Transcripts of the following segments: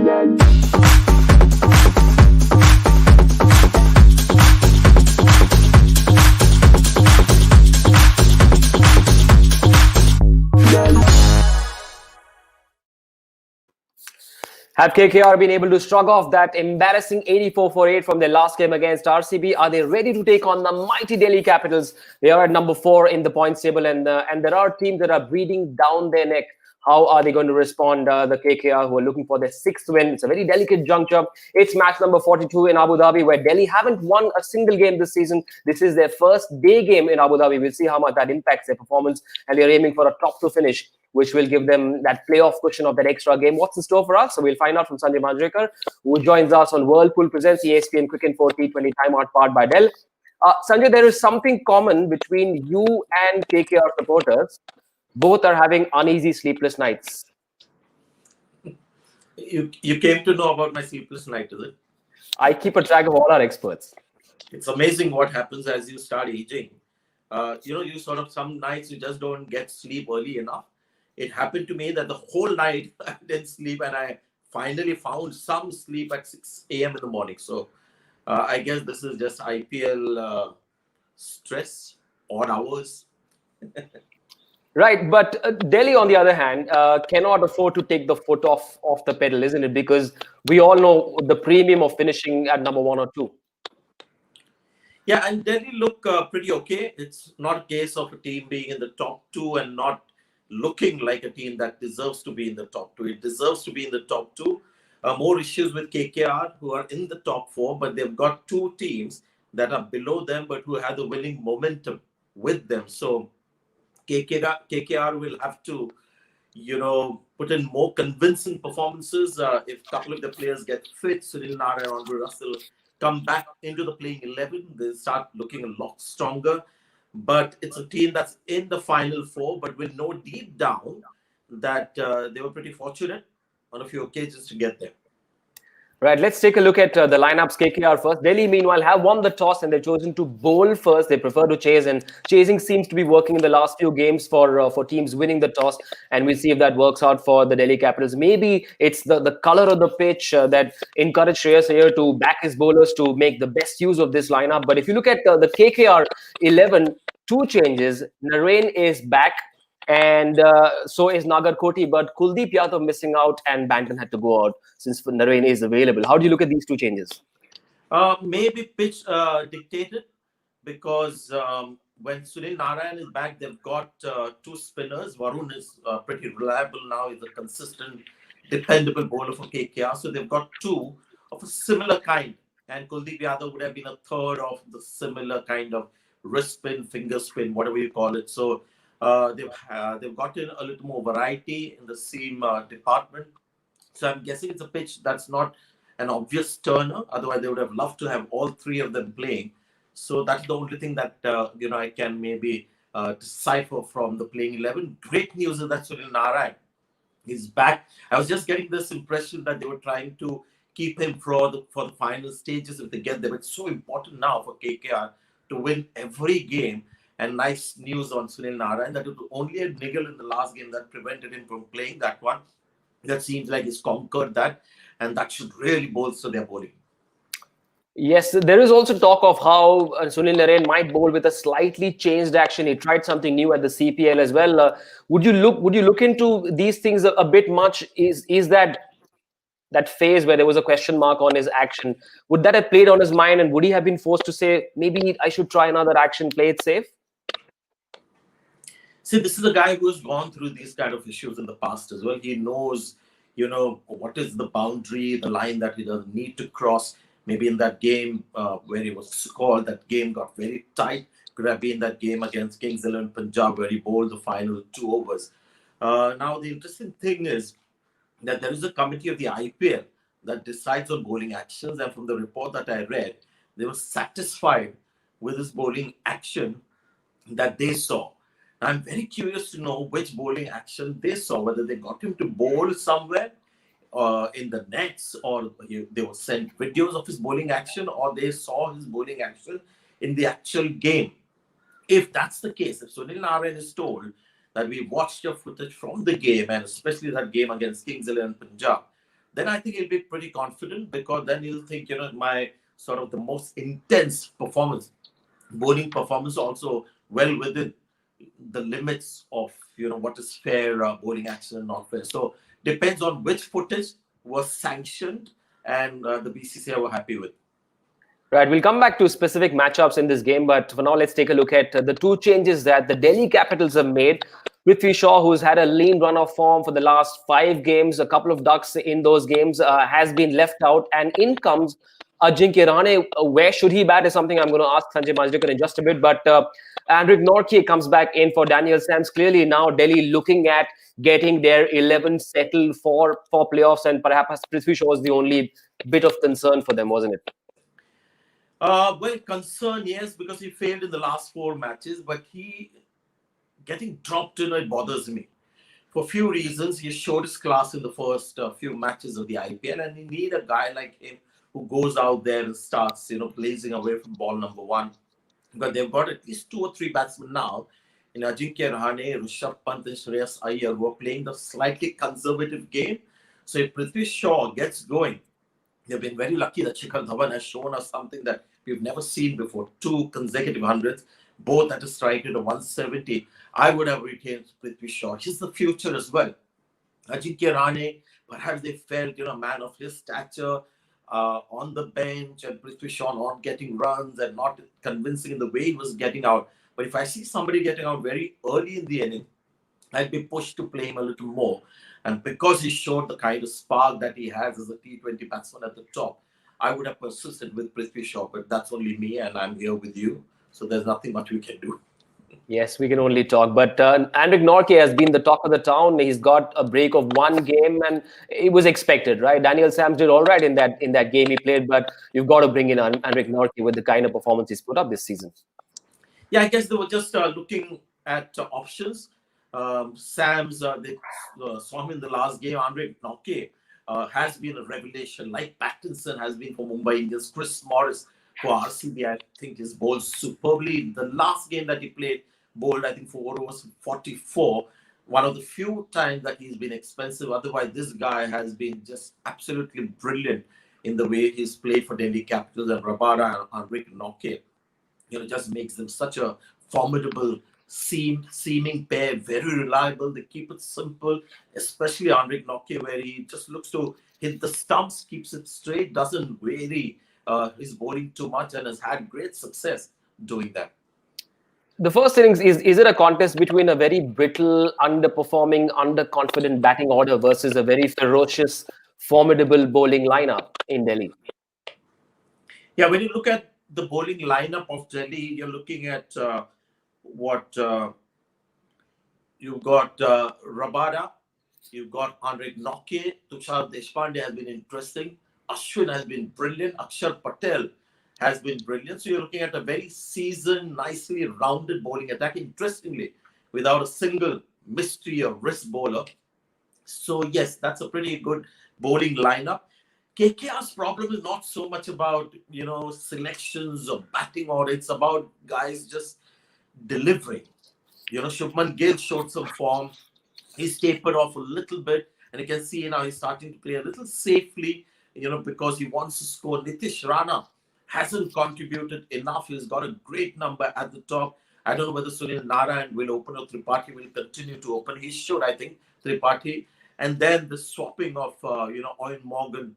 Have KKR been able to shrug off that embarrassing 84-8 from their last game against RCB? Are they ready to take on the mighty Delhi Capitals? They are at number 4 in the points table, and there are teams that are breathing down their neck. How are they going to respond? The KKR, who are looking for their 6th win. It's a very delicate juncture. It's match number 42 in Abu Dhabi, where Delhi haven't won a single game this season. This is their first day game in Abu Dhabi. We'll see how much that impacts their performance, and they're aiming for a top 2 finish, which will give them that playoff cushion of that extra game. What's in store for us? So we'll find out from Sanjay Manjrekar, who joins us on Whirlpool Presents ESPN Cricket 4 T20 Timeout powered by Dell. Sanjay, there is something common between you and KKR supporters. Both are having uneasy, sleepless nights. You came to know about my sleepless night, is it? I keep a track of all our experts. It's amazing what happens as you start aging. You sort of, some nights you just don't get sleep early enough. It happened to me that the whole night I didn't sleep, and I finally found some sleep at 6 a.m. in the morning. So I guess this is just IPL stress, odd hours. Right, but Delhi, on the other hand, cannot afford to take the foot off the pedal, isn't it? Because we all know the premium of finishing at number 1 or 2. Yeah, and Delhi look pretty okay. It's not a case of a team being in the top 2 and not looking like a team that deserves to be in the top 2. It deserves to be in the top 2. More issues with KKR, who are in the top 4, but they've got 2 teams that are below them, but who have the winning momentum with them. So KKR will have to, put in more convincing performances. If a couple of the players get fit, Sunil Narine and Andre Russell come back into the playing 11, they start looking a lot stronger. But it's a team that's in the final 4, but we'll know deep down that they were pretty fortunate on a few occasions to get there. Right, let's take a look at the lineups. KKR first. Delhi, meanwhile, have won the toss and they've chosen to bowl first. They prefer to chase, and chasing seems to be working in the last few games for teams winning the toss. And we'll see if that works out for the Delhi Capitals. Maybe it's the color of the pitch that encouraged Shreyas Iyer to back his bowlers to make the best use of this lineup. But if you look at the KKR 11, 2 changes. Narine is back, and so is Nagarkoti, but Kuldeep Yadav missing out, and Banton had to go out since Narine is available. How do you look at these 2 changes? Maybe pitch dictated, because when Sunil Narine is back, they've got 2 spinners. Varun is pretty reliable now. He's a consistent, dependable bowler for KKR. So they've got 2 of a similar kind, and Kuldeep Yadav would have been a third of the similar kind of wrist spin, finger spin, whatever you call it. So they've gotten a little more variety in the seam department. So I'm guessing it's a pitch that's not an obvious turner. Otherwise, they would have loved to have all 3 of them playing. So that's the only thing that I can maybe decipher from the playing 11. Great news is that Sunil Narine is back. I was just getting this impression that they were trying to keep him for the final stages if they get there. It's so important now for KKR to win every game. And nice news on Sunil Narine that it was only a niggle in the last game that prevented him from playing that one. That seems like he's conquered that, and that should really bolster their bowling. Yes, there is also talk of how Sunil Narine might bowl with a slightly changed action. He tried something new at the CPL as well. Would you look into these things a bit much? Is that phase where there was a question mark on his action? Would that have played on his mind, and would he have been forced to say, maybe I should try another action, play it safe? See, this is a guy who has gone through these kind of issues in the past as well. He knows, what is the boundary, the line that he doesn't need to cross. Maybe in that game where he was called, that game got very tight. Could have been that game against Kings 11 Punjab where he bowled the final 2 overs. Now, the interesting thing is that there is a committee of the IPL that decides on bowling actions. And from the report that I read, they were satisfied with his bowling action that they saw. I'm very curious to know which bowling action they saw, whether they got him to bowl somewhere in the nets, or they were sent videos of his bowling action, or they saw his bowling action in the actual game. If that's the case, if Sunil Narine is told that we watched your footage from the game, and especially that game against Kings 11 Punjab, then I think he'll be pretty confident, because then he'll think, my sort of the most intense performance, bowling performance, also well within the limits of what is fair bowling action and not fair. So depends on which footage was sanctioned and the BCCI were happy with. Right, we'll come back to specific matchups in this game, but for now, let's take a look at the two changes that the Delhi Capitals have made. Prithvi Shaw, who's had a lean run of form for the last 5 games, a couple of ducks in those games, has been left out, and in comes Ajinkya Rahane. Where should he bat is something I'm going to ask Sanjay Manjrekar in just a bit, but Andrik Nortje comes back in for Daniel Sams. Clearly now Delhi looking at getting their 11 settled for playoffs, and perhaps Prithvi Shaw was the only bit of concern for them, wasn't it? Well, concern, yes, because he failed in the last 4 matches, but he getting dropped in, it bothers me. For a few reasons, he showed his class in the first few matches of the IPL, and you need a guy like him who goes out there and starts, blazing away from ball number 1. But they've got at least 2 or 3 batsmen now in Ajinkya Rahane, Rishabh Pant, and Shreyas Iyer, who are playing the slightly conservative game. So if Prithvi Shaw gets going, they've been very lucky that Shikhar Dhawan has shown us something that we've never seen before. 2 consecutive hundreds, both at a strike rate of 170. I would have retained Prithvi Shaw. He's the future as well. Ajinkya Rahane, perhaps they felt, a man of his stature on the bench, and Prithvi Shaw not getting runs and not convincing in the way he was getting out. But if I see somebody getting out very early in the inning, I'd be pushed to play him a little more. And because he showed the kind of spark that he has as a T20 batsman at the top, I would have persisted with Prithvi Shaw. But that's only me, and I'm here with you. So there's nothing much we can do. Yes, we can only talk. But Andrik Nortje has been the talk of the town. He's got a break of 1 game, and it was expected, right? Daniel Sams did all right in that game he played, but you've got to bring in Andrik Nortje with the kind of performance he's put up this season. Yeah, I guess they were just looking at options. Sams, they saw him in the last game. Andrik Nortje has been a revelation, like Pattinson has been for Mumbai Indians. Chris Morris for RCB, I think, is bowled superbly. The last game that he played, bowled, I think, for overs 44. One of the few times that he's been expensive. Otherwise, this guy has been just absolutely brilliant in the way he's played for Delhi Capitals. And Rabada and Andrik Nortje, just makes them such a formidable seeming pair, very reliable. They keep it simple, especially Andrik Nortje, where he just looks to hit the stumps, keeps it straight, doesn't vary his bowling too much, and has had great success doing that. The first innings, is it a contest between a very brittle, underperforming, underconfident batting order versus a very ferocious, formidable bowling lineup in Delhi? Yeah, when you look at the bowling lineup of Delhi, you're looking at what you've got Rabada, you've got Andrik Nortje, Tushar Deshpande has been interesting, Ashwin has been brilliant, Akshar Patel has been brilliant. So you're looking at a very seasoned, nicely rounded bowling attack, interestingly, without a single mystery or wrist bowler. So yes, that's a pretty good bowling lineup. KKR's problem is not so much about, selections or batting order. It's about guys just delivering. Shubman Gill showed some form. He's tapered off a little bit, and you can see now he's starting to play a little safely, because he wants to score. Nitish Rana hasn't contributed enough. He's got a great number at the top. I don't know whether Sunil Narayan will open or Tripathi will continue to open. He should, I think, Tripathi. And then the swapping of, Owen Morgan,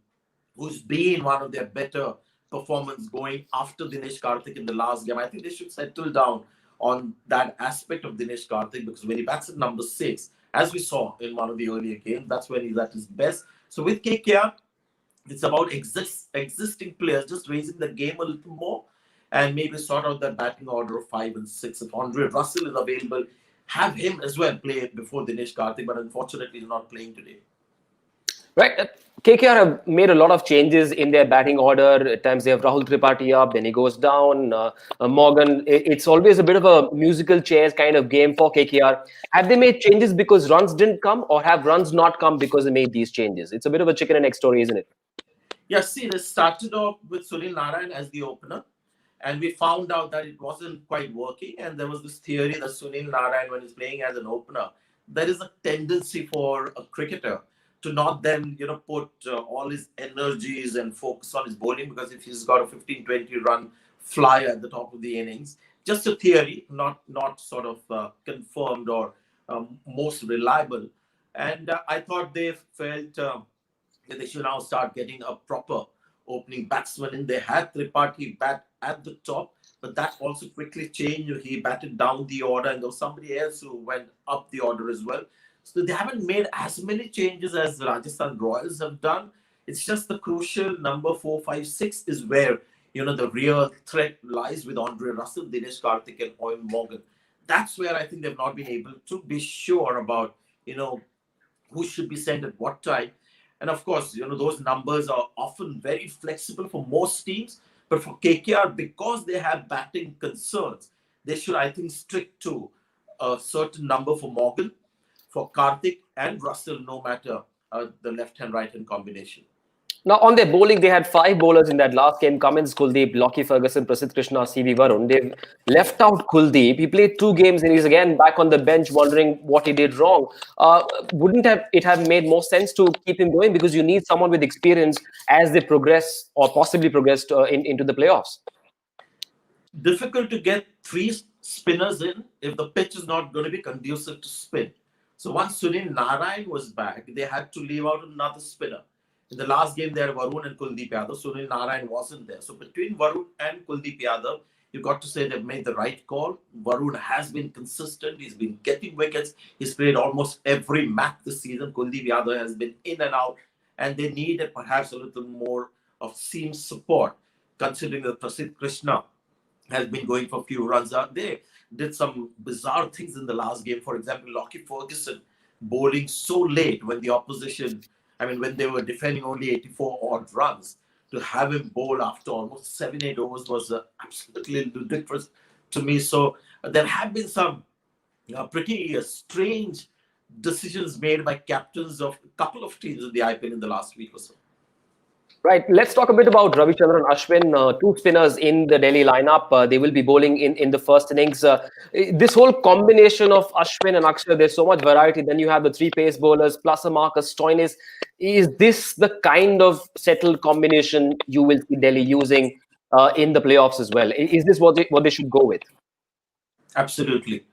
who's been one of their better performance going after Dinesh Karthik in the last game. I think they should settle down on that aspect of Dinesh Karthik, because when he bats at number 6, as we saw in one of the earlier games, that's when he's at his best. So with KKR, it's about existing players, just raising the game a little more and maybe sort out that batting order of 5 and 6. If Andre Russell is available, have him as well play before Dinesh Karthik, but unfortunately he's not playing today. Right. KKR have made a lot of changes in their batting order. At times they have Rahul Tripathi up, then he goes down. Morgan, it's always a bit of a musical chairs kind of game for KKR. Have they made changes because runs didn't come, or have runs not come because they made these changes? It's a bit of a chicken and egg story, isn't it? Yeah, see, they started off with Sunil Narayan as the opener, and we found out that it wasn't quite working. And there was this theory that Sunil Narayan, when he's playing as an opener, there is a tendency for a cricketer to not then, put all his energies and focus on his bowling, because if he's got a 15-20 run flyer at the top of the innings, just a theory, not sort of confirmed or most reliable. And I thought they felt that they should now start getting a proper opening batsman in. They had Tripathi bat at the top, but that also quickly changed. He batted down the order, and there was somebody else who went up the order as well. So they haven't made as many changes as Rajasthan Royals have done. It's just the crucial number 4, 5, 6 is where the real threat lies, with Andre Russell, Dinesh Karthik, and Owen Morgan. That's where I think they've not been able to be sure about who should be sent at what time. And of course, those numbers are often very flexible for most teams. But for KKR, because they have batting concerns, they should, I think, stick to a certain number for Morgan, for Karthik and Russell, no matter the left-hand, right-hand combination. Now, on their bowling, they had 5 bowlers in that last game: Cummins, Kuldeep, Lockie Ferguson, Prasidh Krishna, CV Varun. They've left out Kuldeep. He played 2 games and he's again back on the bench, wondering what he did wrong. Wouldn't it have made more sense to keep him going, because you need someone with experience as they progress or possibly progressed into the playoffs? Difficult to get 3 spinners in if the pitch is not going to be conducive to spin. So once Sunil Narayan was back, they had to leave out another spinner. In the last game, they had Varun and Kuldeep Yadav. Sunil Narayan wasn't there. So between Varun and Kuldeep Yadav, you've got to say they've made the right call. Varun has been consistent. He's been getting wickets. He's played almost every match this season. Kuldeep Yadav has been in and out. And they needed perhaps a little more of seam support, considering that Prasidh Krishna has been going for a few runs out. They did some bizarre things in the last game. For example, Lockie Ferguson bowling so late when the opposition, when they were defending only 84 odd runs, to have him bowl after almost 7-8 overs was absolutely ludicrous to me. So there have been some pretty strange decisions made by captains of a couple of teams in the IPL in the last week or so. Right. Let's talk a bit about Ravichandran Ashwin, 2 spinners in the Delhi lineup. They will be bowling in the first innings. This whole combination of Ashwin and Akshar, there's so much variety. Then you have the 3 pace bowlers plus a Marcus Stoinis. Is this the kind of settled combination you will see Delhi using in the playoffs as well? Is this what they should go with? Absolutely.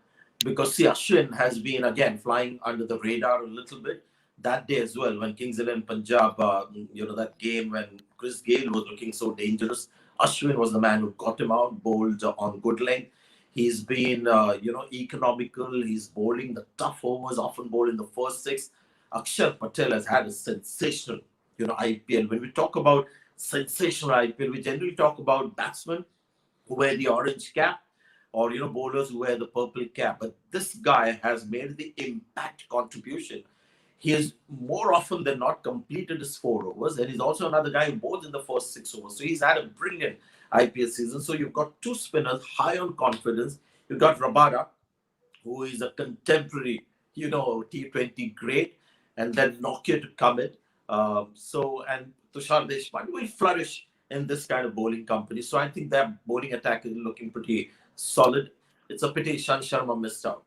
Because Ashwin has been, again, flying under the radar a little bit. That day as well, when Kings XI Punjab, that game when Chris Gayle was looking so dangerous, Ashwin was the man who got him out, bowled on good length. He's been, economical. He's bowling the tough overs, often bowled in the first 6. Akshar Patel has had a sensational, IPL. When we talk about sensational IPL, we generally talk about batsmen who wear the orange cap, or, bowlers who wear the purple cap. But this guy has made the impact contribution. He has more often than not completed his 4 overs, and he's also another guy who bowls in the first 6 overs. So he's had a brilliant IPL season. So you've got 2 spinners high on confidence. You've got Rabada, who is a contemporary, T20 great, and then Nokia to come in. And Tushar Deshpande will flourish in this kind of bowling company. So I think their bowling attack is looking pretty solid. It's a pity Ishan Sharma missed out.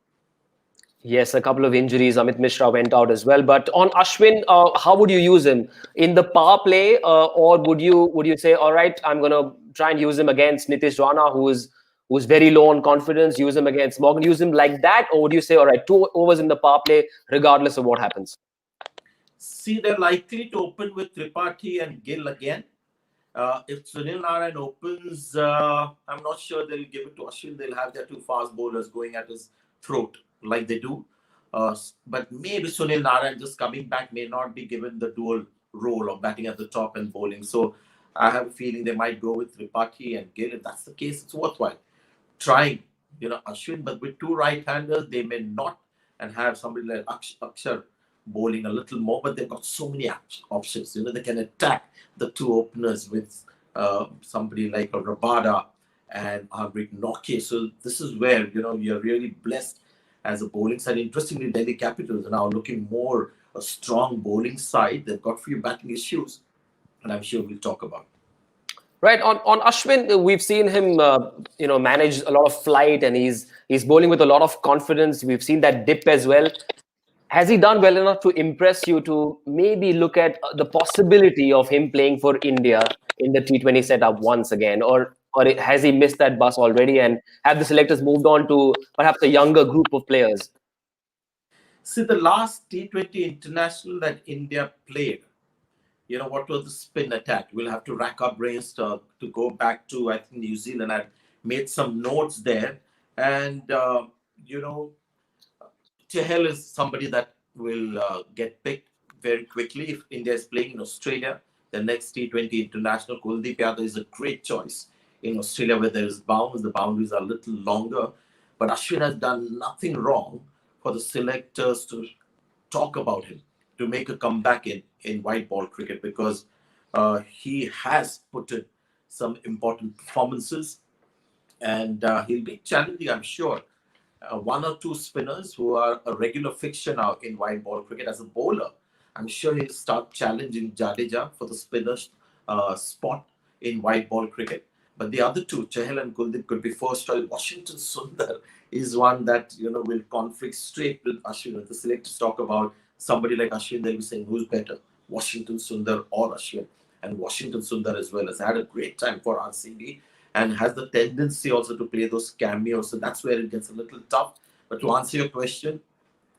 Yes, a couple of injuries. Amit Mishra went out as well. But on Ashwin, how would you use him in the power play, or would you say, all right, I'm going to try and use him against Nitish Rana, who's very low on confidence, use him against Morgan, use him like that, or would you say, all right, 2 overs in the power play, regardless of what happens? See, they're likely to open with Tripathi and Gill again. If Sunil Narayan opens, I'm not sure they'll give it to Ashwin. They'll have their 2 fast bowlers going at his throat like they do. But maybe Sunil Narayan just coming back may not be given the dual role of batting at the top and bowling. So I have a feeling they might go with Tripathi and Gill. If that's the case, it's worthwhile trying, Ashwin. But with 2 right-handers, they may not, and have somebody like Akshar bowling a little more. But they've got so many options. They can attack the 2 openers with somebody like a Rabada and Harpreet Nokia. So this is where, you're really blessed as a bowling side. Interestingly, Delhi Capitals are now looking more a strong bowling side. They've got few batting issues, and I'm sure we'll talk about. Right, on Ashwin, we've seen him, manage a lot of flight, and he's bowling with a lot of confidence. We've seen that dip as well. Has he done well enough to impress you to maybe look at the possibility of him playing for India in the T20 setup once again, or has he missed that bus already, and have the selectors moved on to perhaps a younger group of players? See, the last T20 international that India played, what was the spin attack? We'll have to rack our brains to go back to, I think, New Zealand. I made some notes there. And, Chahal is somebody that will get picked very quickly if India is playing in Australia. The next T20 international, Kuldeep Yadav is a great choice. In Australia, where there is bounds, the boundaries are a little longer. But Ashwin has done nothing wrong for the selectors to talk about him, to make a comeback in white ball cricket, because he has put in some important performances, and he'll be challenging, I'm sure, one or two spinners who are a regular fixture now in white ball cricket. As a bowler, I'm sure he'll start challenging Jadeja for the spinners spot in white ball cricket. But the other two, Chahal and Kuldeep, could be first choice. Washington Sundar is one that will conflict straight with Ashwin. If the selectors talk about somebody like Ashwin, they'll be saying who's better, Washington Sundar or Ashwin. And Washington Sundar as well has had a great time for RCB and has the tendency also to play those cameos. So that's where it gets a little tough. But to answer your question,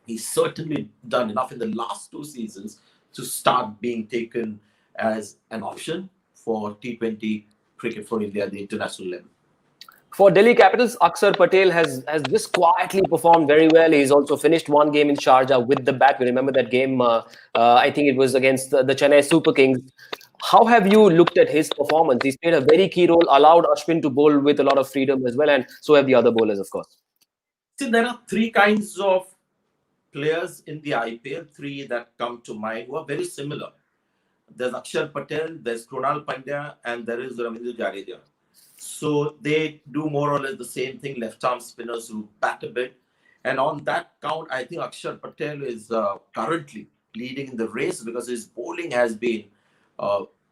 he's certainly done enough in the last two seasons to start being taken as an option for T20 cricket for India at the international level. For Delhi Capitals, Akshar Patel has just quietly performed very well. He's also finished one game in Sharjah with the bat. We remember that game, I think it was against the Chennai Super Kings. How have you looked at his performance? He's played a very key role, allowed Ashwin to bowl with a lot of freedom as well, and so have the other bowlers, of course. See, there are three kinds of players in the IPL, three that come to mind, who are very similar. There's Akshar Patel, there's Krunal Pandya, and there is Ravindra Jadeja. So they do more or less the same thing, left-arm spinners who bat a bit. And on that count, I think Akshar Patel is currently leading in the race because his bowling has been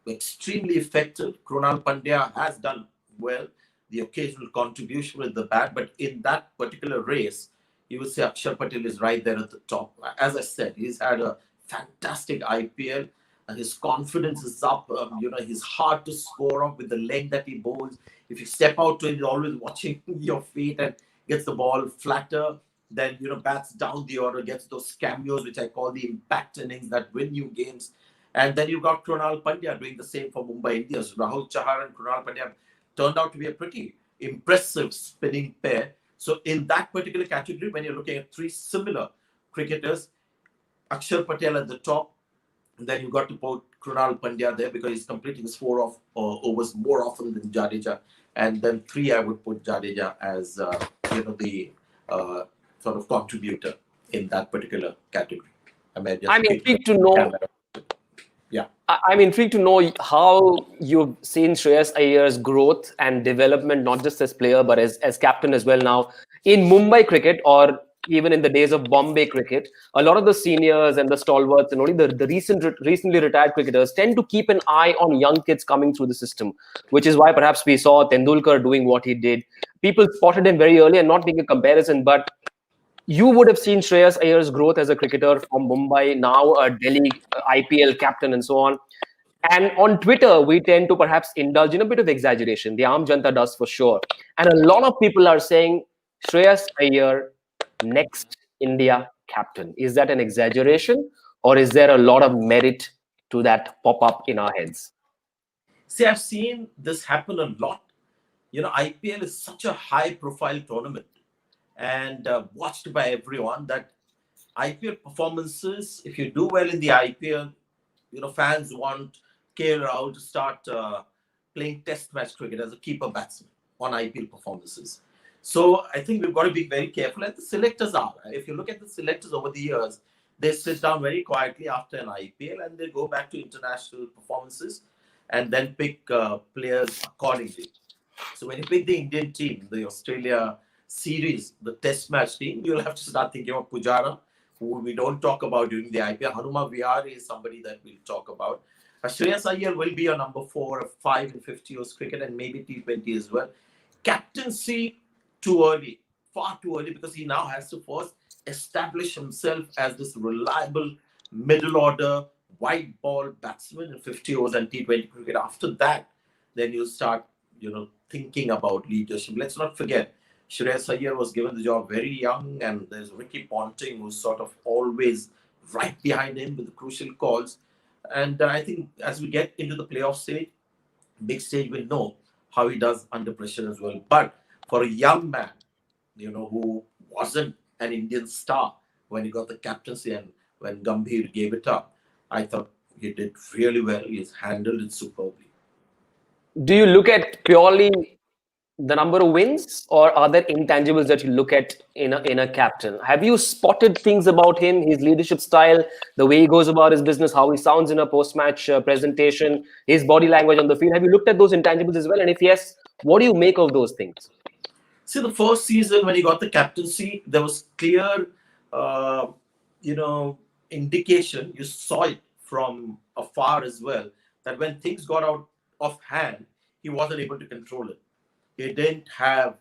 extremely effective. Krunal Pandya has done well, the occasional contribution with the bat, but in that particular race, you would say Akshar Patel is right there at the top. As I said, he's had a fantastic IPL. His confidence is up. He's hard to score off with the leg that he bowls. If you step out to him, he's always watching your feet and gets the ball flatter. Then, bats down the order, gets those cameos, which I call the impact innings that win you games. And then you've got Krunal Pandya doing the same for Mumbai Indians. Rahul Chahar and Krunal Pandya turned out to be a pretty impressive spinning pair. So in that particular category, when you're looking at three similar cricketers, Akshar Patel at the top, and then you've got to put Krunal Pandya there because he's completing his overs more often than Jadeja. And then three, I would put Jadeja as the sort of contributor in that particular category. I'm intrigued to know. Yeah, I'm intrigued to know how you've seen Shreyas Iyer's growth and development, not just as player but as captain as well now in Mumbai cricket, or even in the days of Bombay cricket. A lot of the seniors and the stalwarts and only the recently retired cricketers tend to keep an eye on young kids coming through the system, which is why perhaps we saw Tendulkar doing what he did. People spotted him very early, and not making a comparison, but you would have seen Shreyas Iyer's growth as a cricketer from Mumbai, now a Delhi IPL captain and so on. And on Twitter, we tend to perhaps indulge in a bit of exaggeration. The Aam Janta does for sure. And a lot of people are saying Shreyas Iyer, next India captain. Is that an exaggeration, or is there a lot of merit to that pop up in our heads? See, I've seen this happen a lot. IPL is such a high profile tournament and watched by everyone that IPL performances, if you do well in the IPL, fans want KL Rahul to start playing test match cricket as a keeper batsman on IPL performances. So I think we've got to be very careful, and the selectors are. If you look at the selectors over the years, they sit down very quietly after an IPL and they go back to international performances and then pick players accordingly. So when you pick the Indian team, the Australia series, the test match team, you'll have to start thinking of Pujara, who we don't talk about during the IPL. Hanuma Vihari is somebody that we'll talk about. Shreyas Iyer will be a number 4 or 5 in 50 overs cricket and maybe T20 as well. Captaincy, too early, far too early, because he now has to first establish himself as this reliable middle order white ball batsman in 50 overs and T20 cricket. After that, then you start, thinking about leadership. Let's not forget, Shreyas Iyer was given the job very young, and there's Ricky Ponting who's sort of always right behind him with the crucial calls. And I think as we get into the playoff stage, big stage, we'll know how he does under pressure as well. But for a young man, who wasn't an Indian star when he got the captaincy and when Gambhir gave it up, I thought he did really well. He's handled it superbly. Do you look at purely the number of wins, or are there intangibles that you look at in a captain? Have you spotted things about him, his leadership style, the way he goes about his business, how he sounds in a post-match presentation, his body language on the field? Have you looked at those intangibles as well? And if yes, what do you make of those things? See, the first season when he got the captaincy, there was clear, uh, indication. You saw it from afar as well, that when things got out of hand, he wasn't able to control it. He didn't have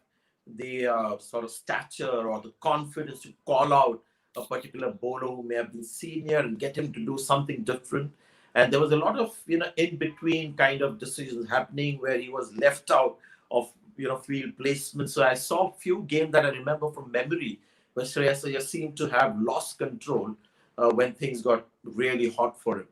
the sort of stature or the confidence to call out a particular bowler who may have been senior and get him to do something different. And there was a lot of in between kind of decisions happening where he was left out of field placement. So I saw a few games that I remember from memory where Shreyas Iyer seemed to have lost control when things got really hot for him.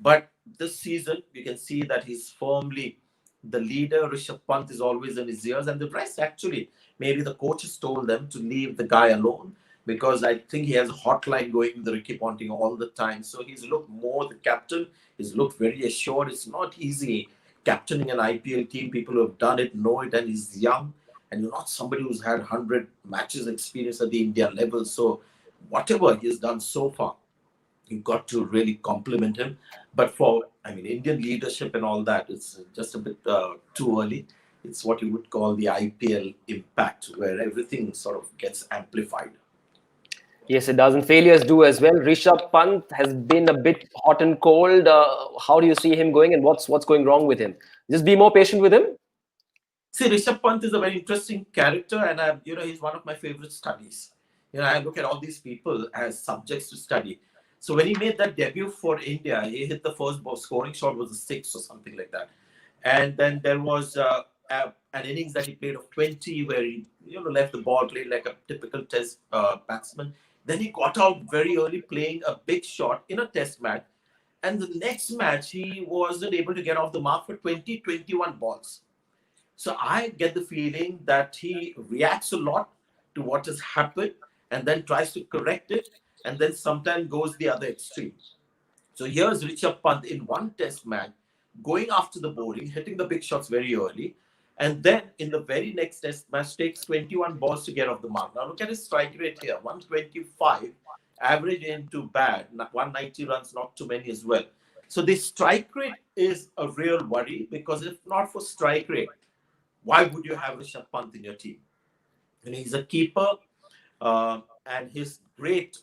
But this season, you can see that he's firmly the leader. Rishabh Pant is always in his ears, and the rest actually, maybe the coaches told them to leave the guy alone, because I think he has a hotline going with Ricky Ponting all the time. So he's looked more the captain. He's looked very assured. It's not easy captaining an IPL team. People who have done it know it, and he's young, and you're not somebody who's had 100 matches experience at the India level. So whatever he's done so far, you've got to really compliment him. But for, Indian leadership and all that, it's just a bit too early. It's what you would call the IPL impact, where everything sort of gets amplified. Yes, it does, and failures do as well. Rishabh Pant has been a bit hot and cold. How do you see him going, and what's going wrong with him? Just be more patient with him. See, Rishabh Pant is a very interesting character, and he's one of my favorite studies. I look at all these people as subjects to study. So when he made that debut for India, he hit the first ball scoring shot was a six or something like that, and then there was an innings that he played of 20 where he left the ball, played like a typical test batsman. Then he got out very early playing a big shot in a test match, and the next match he wasn't able to get off the mark for 21 balls. So I get the feeling that he reacts a lot to what has happened and then tries to correct it, and then sometimes goes the other extreme. So here's Rishabh Pant in one test match, going after the bowling, hitting the big shots very early, and then in the very next test match takes 21 balls to get off the mark. Now look at his strike rate here, 125, average into bad, 190 runs, not too many as well. So the strike rate is a real worry, because if not for strike rate, why would you have Rishabh Pant in your team? He's a keeper, and his great,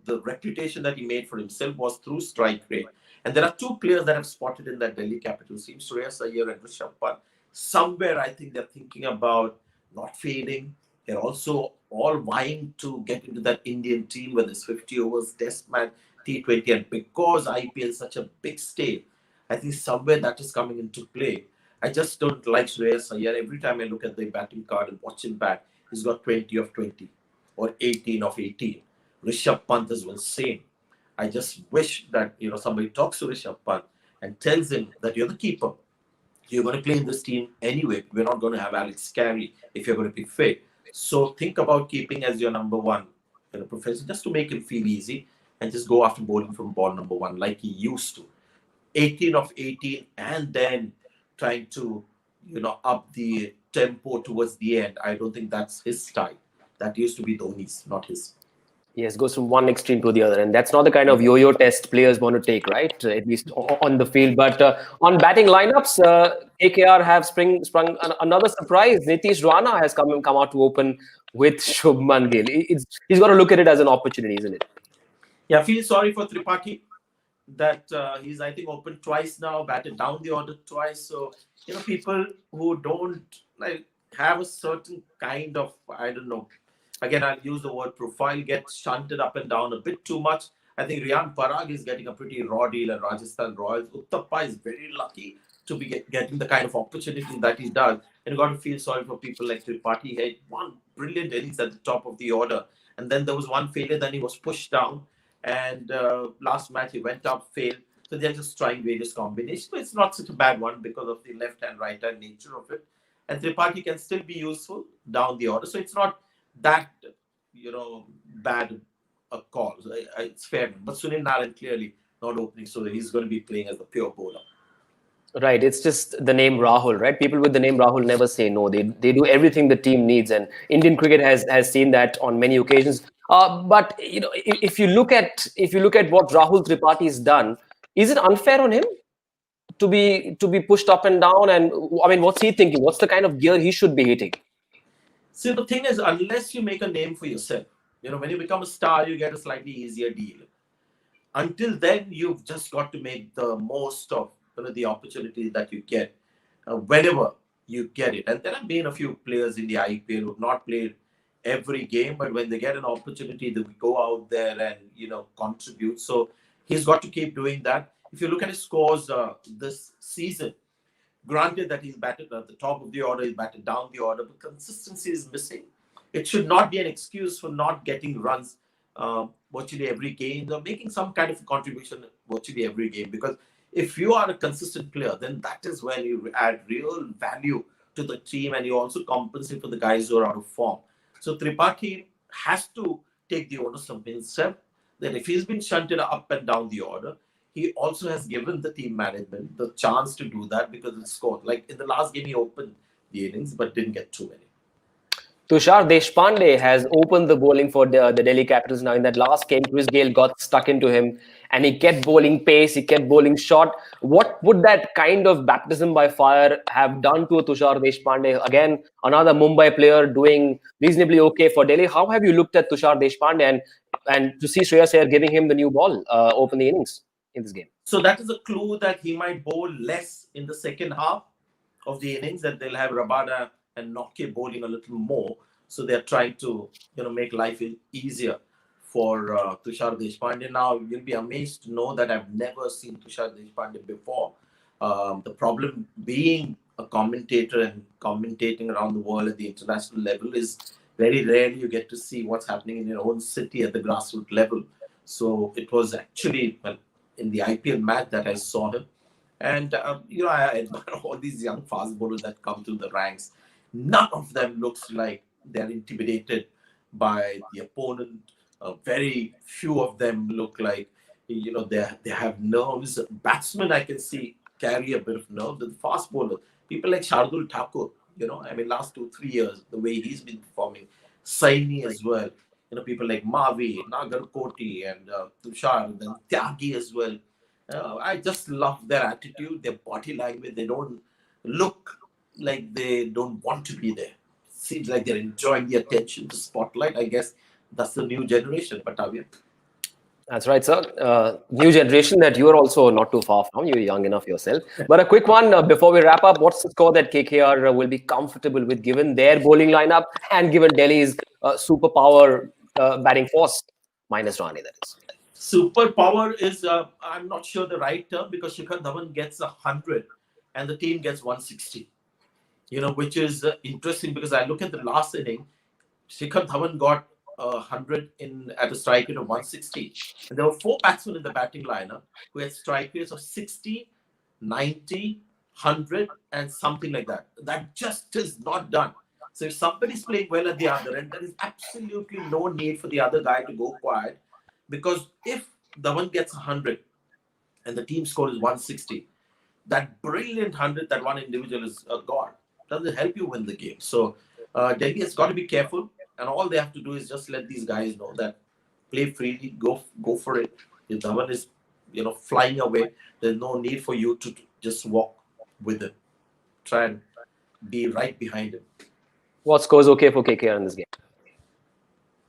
the reputation that he made for himself was through strike rate. And there are two players that have spotted in that Delhi Capitals team, Shreyas Iyer and Rishabh Pant. Somewhere I think they're thinking about not fading. They're also all vying to get into that Indian team where there's 50 overs, test match, T20. And because IPL is such a big stage, I think somewhere that is coming into play. I just don't like Shreyas Iyer. Every time I look at the batting card and watch him bat, he's got 20 of 20 or 18 of 18. Rishabh Pant is well same. I just wish that somebody talks to Rishabh Pant and tells him that you're the keeper. You're going to play in this team anyway. We're not going to have Alex Carey if you're going to be fit. So think about keeping as your number one profession, just to make him feel easy, and just go after bowling from ball number one like he used to. 18 of 18, and then trying to up the tempo towards the end. I don't think that's his style. That used to be Dhoni's, not his. Yes, goes from one extreme to the other, and that's not the kind of yo-yo test players want to take, right? At least on the field. But on batting lineups, KKR have sprung another surprise. Nitish Rana has come out to open with Shubman Gill. He's got to look at it as an opportunity, isn't it? Yeah, I feel sorry for Tripathi that he's, I think, opened twice now, batted down the order twice. So people who don't have a certain kind of, I don't know, again, I'll use the word profile, gets shunted up and down a bit too much. I think Riyan Parag is getting a pretty raw deal at Rajasthan Royals. Uttappa is very lucky to be getting the kind of opportunity that he does. And you got to feel sorry for people like Tripathi. He had one brilliant innings at the top of the order. And then there was one failure, then he was pushed down. And last match, he went up, failed. So they're just trying various combinations. But it's not such a bad one because of the left-hand, right-hand nature of it. And Tripathi can still be useful down the order. So it's not that, bad a call. So it's fair. But Sunil Narayan clearly not opening, so he's going to be playing as a pure bowler. Right, it's just the name Rahul, right? People with the name Rahul never say no. They do everything the team needs, and Indian cricket has seen that on many occasions. But if you look at what Rahul Tripathi has done, is it unfair on him to be pushed up and down? And I mean, what's he thinking? What's the kind of gear he should be hitting? See, the thing is, unless you make a name for yourself, when you become a star, you get a slightly easier deal. Until then, you've just got to make the most of the opportunities that you get whenever you get it. And there have been a few players in the IPL who have not played every game, but when they get an opportunity, they go out there and contribute. So he's got to keep doing that. If you look at his scores this season, granted that he's batted at the top of the order, he's batted down the order, but consistency is missing. It should not be an excuse for not getting runs virtually every game, or making some kind of a contribution virtually every game. Because if you are a consistent player, then that is when you add real value to the team, and you also compensate for the guys who are out of form. So Tripathi has to take the onus of himself, that if he's been shunted up and down the order, he also has given the team management the chance to do that, because it scored. Like in the last game, he opened the innings but didn't get too many. Tushar Deshpande has opened the bowling for the Delhi Capitals now. In that last game, Chris Gale got stuck into him and he kept bowling pace, he kept bowling short. What would that kind of baptism by fire have done to Tushar Deshpande? Again, another Mumbai player doing reasonably okay for Delhi. How have you looked at Tushar Deshpande and to see Shreyas Iyer giving him the new ball, open the innings in this game? So that is a clue that he might bowl less in the second half of the innings, that they'll have Rabada and Nokke bowling a little more. So they're trying to, make life easier for Tushar Deshpande. Now, you'll be amazed to know that I've never seen Tushar Deshpande before. The problem being a commentator and commentating around the world at the international level is very rarely you get to see what's happening in your own city at the grassroots level. So it was actually in the IPL match that I saw him. And, I admire all these young fast bowlers that come through the ranks. None of them looks like they're intimidated by the opponent. Very few of them look like, they have nerves. Batsmen, I can see, carry a bit of nerve. The fast bowlers, people like Shardul Thakur, last 2-3 years, the way he's been performing. Saini as well. People like Mavi, Nagar Koti, and Tushar, and then Tyagi as well. I just love their attitude, their body language. They don't look like they don't want to be there. Seems like they're enjoying the attention, the spotlight. I guess that's the new generation, Patavia. That's right, sir. New generation that you are also not too far from. You're young enough yourself. But a quick one before we wrap up. What's the score that KKR will be comfortable with, given their bowling lineup and given Delhi's superpower batting force? Minus Rani, that is. Superpower is, I'm not sure the right term, because Shikhar Dhawan gets 100 and the team gets 160. Which is interesting, because I look at the last inning, Shikhar Dhawan got 100 at a strike rate of 160. And there were 4 batsmen in the batting lineup who had strike rates of 60, 90, 100, and something like that. That just is not done. So if somebody's playing well at the other end, there is absolutely no need for the other guy to go quiet. Because if Dhawan gets 100 and the team score is 160, that brilliant 100 that one individual is a god. Doesn't help you win the game. So Delhi has got to be careful, and all they have to do is just let these guys know that play freely, go for it. If Dhawan is flying away, there's no need for you to just walk with him. Try and be right behind him. What score is okay for KKR in this game?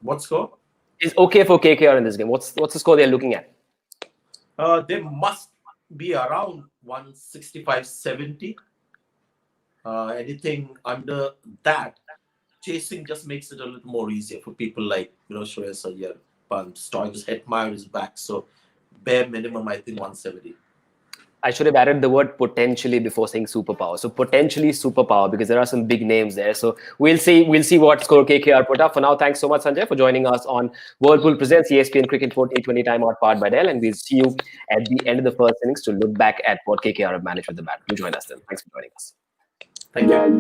What score is okay for KKR in this game? What's the score they're looking at? They must be around 165-70. Anything under that, chasing just makes it a little more easier for people like, Shreyas Iyer, PANT, Stoinis. Hetmeyer is back, so bare minimum, I think 170. I should have added the word potentially before saying superpower. So potentially superpower, because there are some big names there. So we'll see what score KKR put up. For now, thanks so much, Sanjay, for joining us on Whirlpool Presents ESPN Cricket 4T20 Timeout powered by Dell. And we'll see you at the end of the first innings to look back at what KKR have managed with the bat. Do join us then. Thanks for joining us. Thank you.